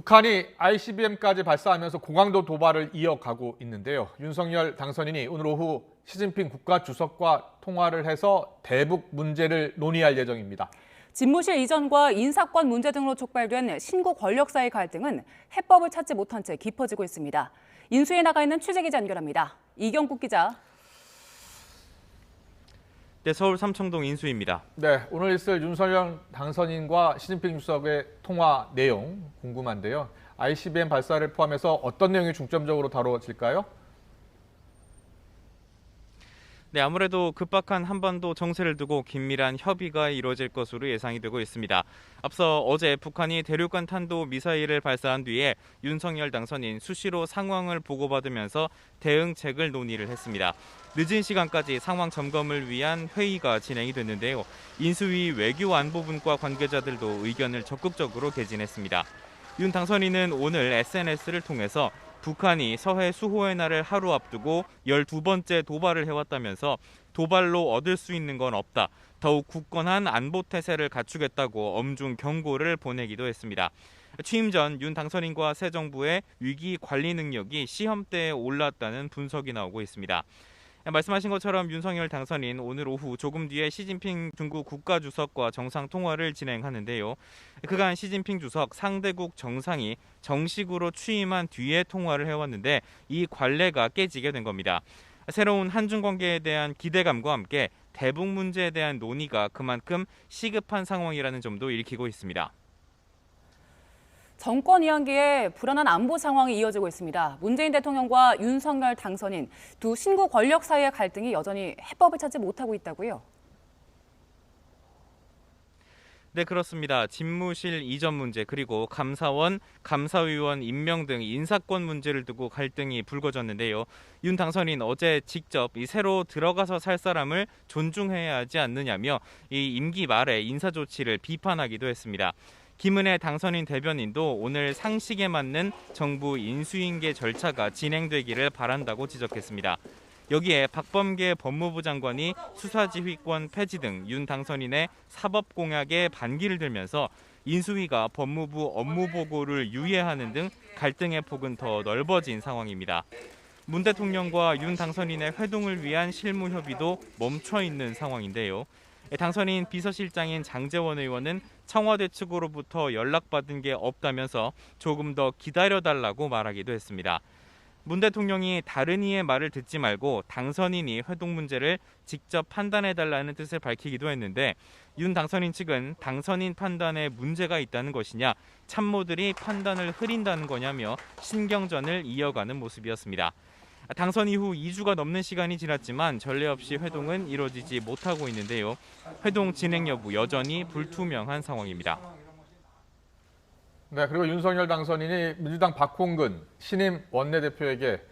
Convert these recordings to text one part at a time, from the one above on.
북한이 ICBM까지 발사하면서 고강도 도발을 이어가고 있는데요. 윤석열 당선인이 오늘 오후 시진핑 국가주석과 통화를 해서 대북 문제를 논의할 예정입니다. 집무실 이전과 인사권 문제 등으로 촉발된 신고 권력 사이 갈등은 해법을 찾지 못한 채 깊어지고 있습니다. 인수위에 나가 있는 취재기자 연결합니다. 이경국 기자. 네, 서울 삼청동 인수위입니다. 네, 오늘 있을 윤석열 당선인과 시진핑 주석의 통화 내용 궁금한데요. ICBM 발사를 포함해서 어떤 내용이 중점적으로 다뤄질까요? 네, 아무래도 급박한 한반도 정세를 두고 긴밀한 협의가 이루어질 것으로 예상이 되고 있습니다. 앞서 어제 북한이 대륙간 탄도 미사일을 발사한 뒤에 윤석열 당선인 수시로 상황을 보고받으면서 대응책을 논의를 했습니다. 늦은 시간까지 상황 점검을 위한 회의가 진행이 됐는데요. 인수위 외교안보분과 관계자들도 의견을 적극적으로 개진했습니다. 윤 당선인은 오늘 SNS를 통해서 북한이 서해 수호의 날을 하루 앞두고 12번째 도발을 해왔다면서 도발로 얻을 수 있는 건 없다. 더욱 굳건한 안보 태세를 갖추겠다고 엄중 경고를 보내기도 했습니다. 취임 전 윤 당선인과 새 정부의 위기 관리 능력이 시험대에 올랐다는 분석이 나오고 있습니다. 말씀하신 것처럼 윤석열 당선인 오늘 오후 조금 뒤에 시진핑 중국 국가주석과 정상통화를 진행하는데요. 그간 시진핑 주석 상대국 정상이 정식으로 취임한 뒤에 통화를 해왔는데 이 관례가 깨지게 된 겁니다. 새로운 한중 관계에 대한 기대감과 함께 대북 문제에 대한 논의가 그만큼 시급한 상황이라는 점도 읽히고 있습니다. 정권 이양기에 불안한 안보 상황이 이어지고 있습니다. 문재인 대통령과 윤석열 당선인 두 신고 권력 사이의 갈등이 여전히 해법을 찾지 못하고 있다고요? 네, 그렇습니다. 집무실 이전 문제 그리고 감사원, 감사위원 임명 등 인사권 문제를 두고 갈등이 불거졌는데요. 윤 당선인 어제 직접 이 새로 들어가서 살 사람을 존중해야 하지 않느냐며 이 임기 말에 인사 조치를 비판하기도 했습니다. 김은혜 당선인 대변인도 오늘 상식에 맞는 정부 인수인계 절차가 진행되기를 바란다고 지적했습니다. 여기에 박범계 법무부 장관이 수사지휘권 폐지 등 윤 당선인의 사법 공약에 반기를 들면서 인수위가 법무부 업무 보고를 유예하는 등 갈등의 폭은 더 넓어진 상황입니다. 문 대통령과 윤 당선인의 회동을 위한 실무 협의도 멈춰 있는 상황인데요. 당선인 비서실장인 장제원 의원은 청와대 측으로부터 연락받은 게 없다면서 조금 더 기다려달라고 말하기도 했습니다. 문 대통령이 다른 이의 말을 듣지 말고 당선인이 회동 문제를 직접 판단해달라는 뜻을 밝히기도 했는데 윤 당선인 측은 당선인 판단에 문제가 있다는 것이냐 참모들이 판단을 흐린다는 거냐며 신경전을 이어가는 모습이었습니다. 당선 이후 2주가 넘는 시간이 지났지만 전례 없이 회동은 이루어지지 못하고 있는데요. 회동 진행 여부 여전히 불투명한 상황입니다. 네, 그리고 윤석열 당선인이 민주당 박홍근 신임 원내대표에게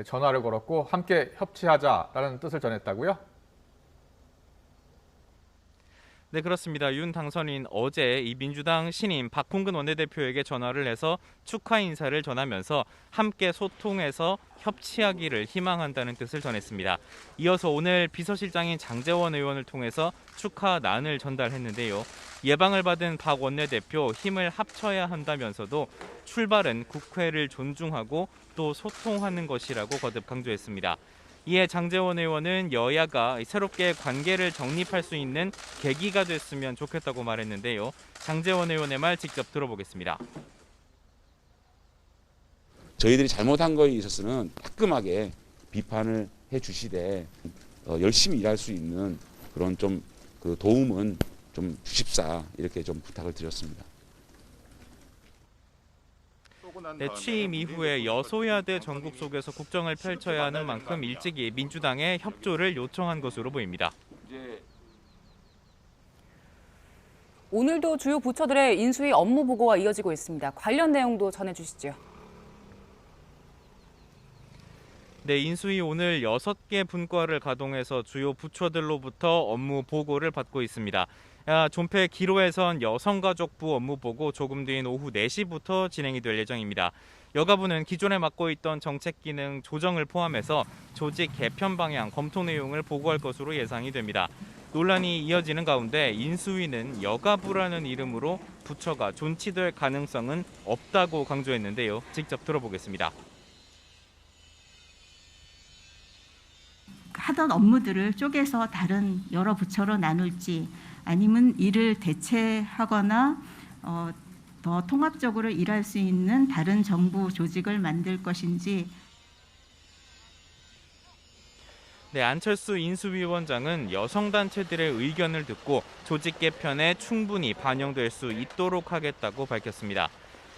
전화를 걸었고 함께 협치하자라는 뜻을 전했다고요? 네, 그렇습니다. 윤 당선인 어제 이 민주당 신임 박홍근 원내대표에게 전화를 해서 축하 인사를 전하면서 함께 소통해서 협치하기를 희망한다는 뜻을 전했습니다. 이어서 오늘 비서실장인 장제원 의원을 통해서 축하난을 전달했는데요. 예방을 받은 박 원내대표 힘을 합쳐야 한다면서도 출발은 국회를 존중하고 또 소통하는 것이라고 거듭 강조했습니다. 이에 장제원 의원은 여야가 새롭게 관계를 정립할 수 있는 계기가 됐으면 좋겠다고 말했는데요. 장제원 의원의 말 직접 들어보겠습니다. 저희들이 잘못한 거에 있어서는 따끔하게 비판을 해주시되 열심히 일할 수 있는 그런 좀 그 도움은 좀 주십사 이렇게 좀 부탁을 드렸습니다. 네, 취임 이후에 여소야대 전국 속에서 국정을 펼쳐야 하는 만큼 일찍이 민주당에 협조를 요청한 것으로 보입니다. 오늘도 주요 부처들의 인수위 업무 보고가 이어지고 있습니다. 관련 내용도 전해주시죠. 네, 인수위 오늘 6개 분과를 가동해서 주요 부처들로부터 업무 보고를 받고 있습니다. 존폐 기로에선 여성가족부 업무 보고 조금 뒤인 오후 4시부터 진행이 될 예정입니다. 여가부는 기존에 맡고 있던 정책 기능 조정을 포함해서 조직 개편 방향 검토 내용을 보고할 것으로 예상이 됩니다. 논란이 이어지는 가운데 인수위는 여가부라는 이름으로 부처가 존치될 가능성은 없다고 강조했는데요. 직접 들어보겠습니다. 하던 업무들을 쪼개서 다른 여러 부처로 나눌지 아니면 이를 대체하거나 더 통합적으로 일할 수 있는 다른 정부 조직을 만들 것인지. 네, 안철수 인수위원장은 여성단체들의 의견을 듣고 조직 개편에 충분히 반영될 수 있도록 하겠다고 밝혔습니다.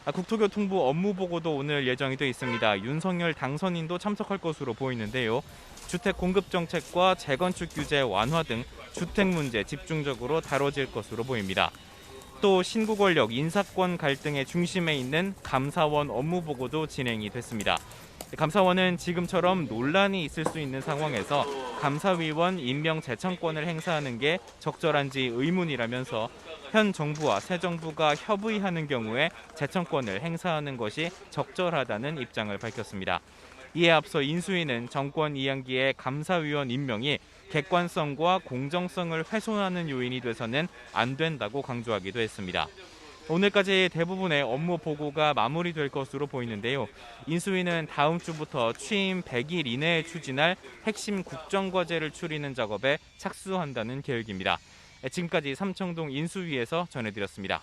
국토교통부 업무보고도 오늘 예정이 돼 있습니다. 윤석열 당선인도 참석할 것으로 보이는데요. 주택 공급 정책과 재건축 규제 완화 등 주택 문제 집중적으로 다뤄질 것으로 보입니다. 또 신구 권력 인사권 갈등의 중심에 있는 감사원 업무보고도 진행이 됐습니다. 감사원은 지금처럼 논란이 있을 수 있는 상황에서 감사위원 임명 제청권을 행사하는 게 적절한지 의문이라면서 현 정부와 새 정부가 협의하는 경우에 제청권을 행사하는 것이 적절하다는 입장을 밝혔습니다. 이에 앞서 인수위는 정권 2학기의 감사위원 임명이 객관성과 공정성을 훼손하는 요인이 돼서는 안 된다고 강조하기도 했습니다. 오늘까지 대부분의 업무 보고가 마무리될 것으로 보이는데요. 인수위는 다음 주부터 취임 100일 이내에 추진할 핵심 국정과제를 추리는 작업에 착수한다는 계획입니다. 지금까지 삼청동 인수위에서 전해드렸습니다.